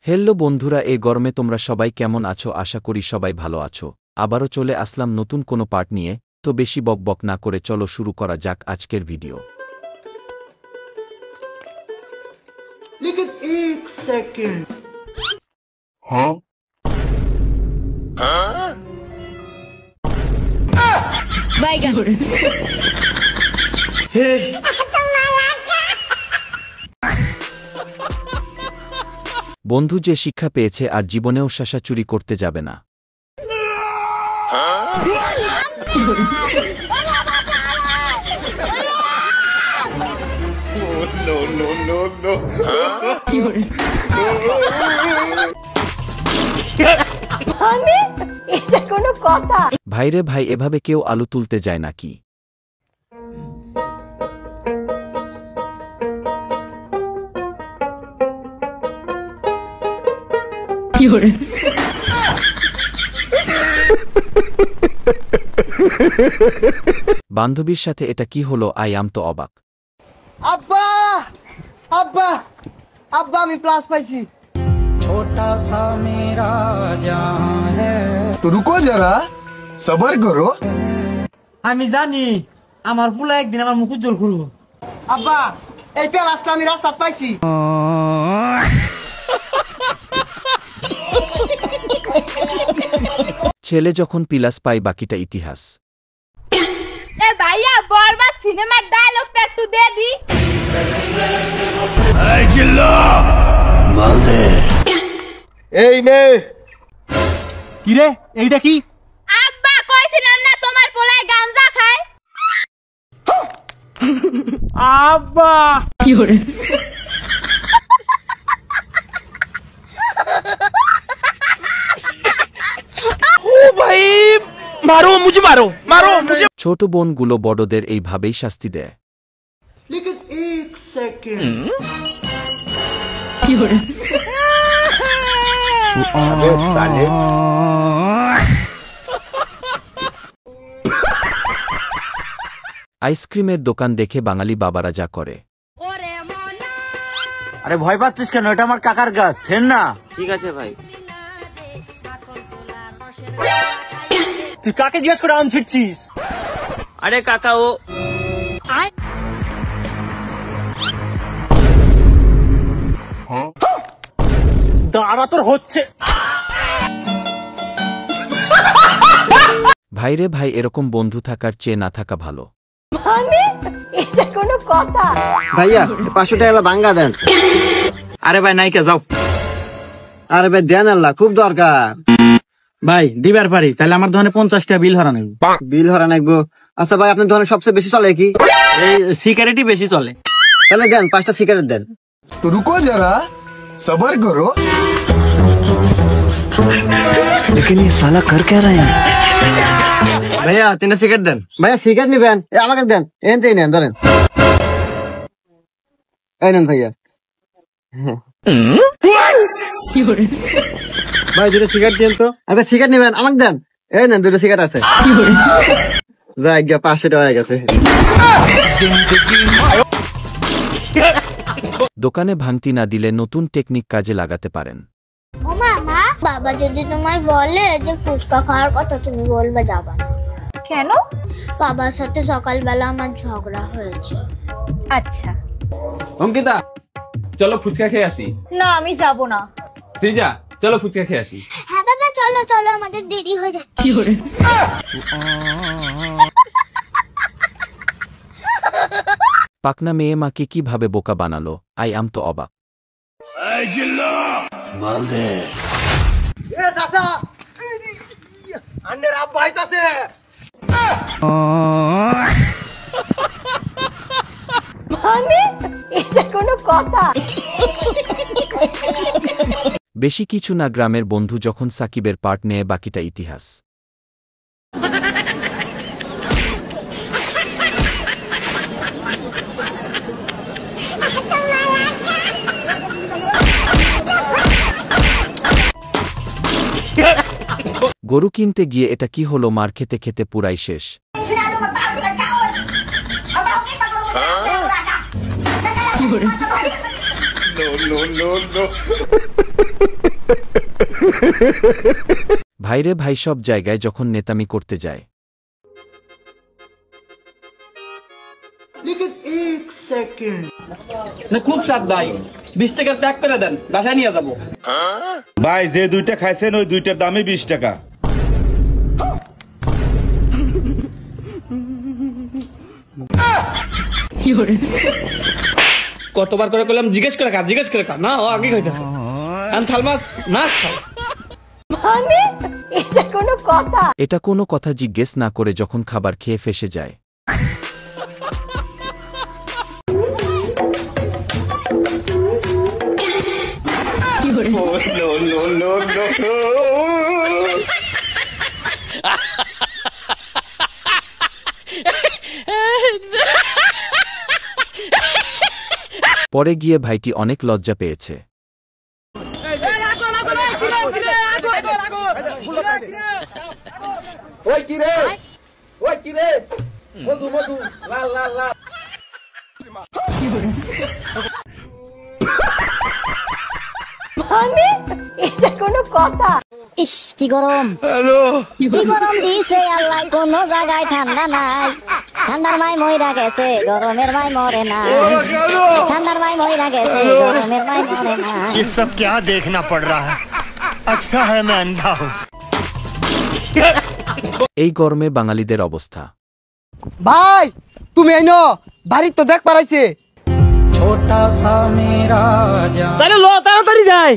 Hello বন্ধুরা, এই গরমে তোমরা সবাই কেমন আছো? আশা করি সবাই ভালো আছো। আবারও চলে আসলাম নতুন কোনো পার্ট নিয়ে। তো বেশি বকবক না করে চলো শুরু করা যাক আজকের ভিডিও। लेकिन एक सेकंड বন্ধু যে শিক্ষা পেয়েছে আর জীবনেও শাসা চুরি করতে যাবে না। ভাইরে ভাই, এভাবে কেউ আলু তুলতে যায় নাকি? বান্ধবীর সাথে এটা কি হলো? আই আম তো অবাক। अब्बा अब्बा अब्बा मैं प्लस पाइसी छोटा सा मेरा जहां है। तो रुको जरा, सबर करो। আমি জানি আমার পুলা একদিন আমার মুখ উজ্জ্বল করব। আব্বা এই প্লাসটা আমি রাস্তাত পাইছি। ছেলে যখন পিলাস পায় বাকিটা ইতিহাস। এ ভাইয়া বরবাদ সিনেমার ডায়লগটা একটু দে দি। এই নে। কি রে এইটা কি? আব্বা কইছিলাম না তোমার পোলায় গাঞ্জা খায়। আব্বা ছোট বোনগুলো বড়দের এইভাবেই শাস্তি দেয়। लेकिन एक सेकंड আইসক্রিমের দোকান দেখে বাঙালি বাবারা যা করে। আরে ভয় পাচ্ছিস কেন? এটা আমার কাকার গাছ, ছেন না। ঠিক আছে ভাই, তুই কাকে জিজ্ঞেস করে আম ছিটছিস? আরে কাকা ও দাঁড়া, তোর হচ্ছে। ভাইরে ভাই, এরকম বন্ধু থাকার চেয়ে না থাকা ভালো। ভাইয়া 500 টাকা ভাঙ্গা দেন। আরে ভাই নাইকা যাও। আরে ভাই দেন, আল্লাহ খুব দরকার। ভাই দিবার পারি, তাহলে আমার দোকানে 50টা বিল হরা নেব। বিল হরা নাকবো? আচ্ছা ভাই, আপনার দোকানে সবচেয়ে বেশি চলে কি? এই সিগারেটই বেশি চলে। তাহলে দেন 5টা সিগারেট দেন। तो रुको जरा, सबर करो। लेकिन ये साला कर क्या रहे हैं? ভাইয়া 3টা সিগারেট দেন। ভাইয়া সিগারেট নিবেন? আমাকে দেন, এনতেই নেন, ধরেন। এই নেন ভাইয়া। ভাই 2টা সিগারেট দেন তো। আরে সিগারেট নিবেন? আমাকে দেন। এই নেন, 2টা সিগারেট আছে। যাই গিয়া 500 টাকা হয়ে গেছে। দোকানে ভাঙতি না দিলে নতুন টেকনিক কাজে লাগাতে পারেন। ও মামা, বাবা যদি তোমায় বলে যে ফুচকা খাওয়ার কথা, তুমি বলবে যাবা না। কেন? বাবার সাথে সকালবেলা আমার ঝগড়া হয়েছে। আচ্ছা অঙ্কিতা, চলো ফুচকা খেয়ে আসি। না, আমি যাব না। সৃজা, চলো ফুচকা খেয়ে আসি। হ্যাঁ বাবা, চলো চলো, আমাদের দেরি হয়ে যাচ্ছে। পাকনা মেয়ে মাকে কিভাবে বোকা বানালো? আই আম তো অবাক। এ চাচা আন্নের আব্বা আইতাছে। এটা কোনো কথা? বেশি কিছু না, গ্রামের বন্ধু যখন সাকিবের পার্ট নেয় বাকিটা ইতিহাস। গরু কিনতে গিয়ে এটা কি হলো? মার খেতে খেতে পুরাই শেষ। No, no, no, no. ভাইরে ভাই সব জায়গায় যখন নেতামি করতে যায় খুব স্বাদ ভাই 20 টাকা প্যাক করে দেন বাসায় নিয়ে যাবো ভাই যে দুইটা খাইছেন ওই দুইটার দামই 20 টাকা। কতবার করে কইলাম জিজ্ঞেস করে খা না ও আগে খাইতেছে থালমাস মাছ খাও এটা কোনো কথা জিজ্ঞেস না করে যখন খাবার খেয়ে ফেসে যায় পরে গিয়ে ভাইটি অনেক লজ্জা পেয়েছে ওই কি রে ওই কি রে মধু মধু লাল লাল লাল ইস কি গরম কি গরম দিছে আল্লাহ কোনো জায়গায় ঠান্ডা নাই ঠান্ডার মাই মইরা গেছে গরমের মাই মরে না ঠান্ডার মাই মইরা গেছে গরমের মাই মরে না ये सब क्या देखना पड़ रहा है अच्छा है मैं अंधा हूँ এই গরমে বাঙালিদের অবস্থা ভাই তুমি আইনো বাড়ি তো দেখ পারাইছে তাহলে লো তাড়াতাড়ি যাই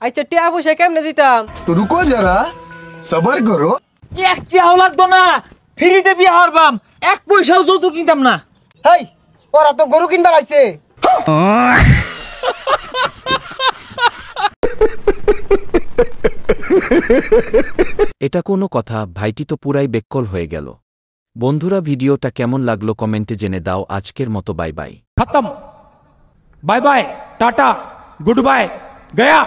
আচ্ছা টিয়া পয়সা কেমনে দিতাম तो रुको जरा सबर करो এক টিয়াও লাগতো না ফ্রিতে বিয়ে হারবাম 1 পয়সাও যৌতুক নিতাম না হেই ওরা তো গরু কিনবার আইছে এটা কোনো কথা ভাইটি তো পুরাই বেক্কল হয়ে গেল বন্ধুরা ভিডিওটা কেমন লাগলো কমেন্টে জেনে দাও আজকের মতো বাই বাই खत्म बाय बाय टाटा गुड बाय गया।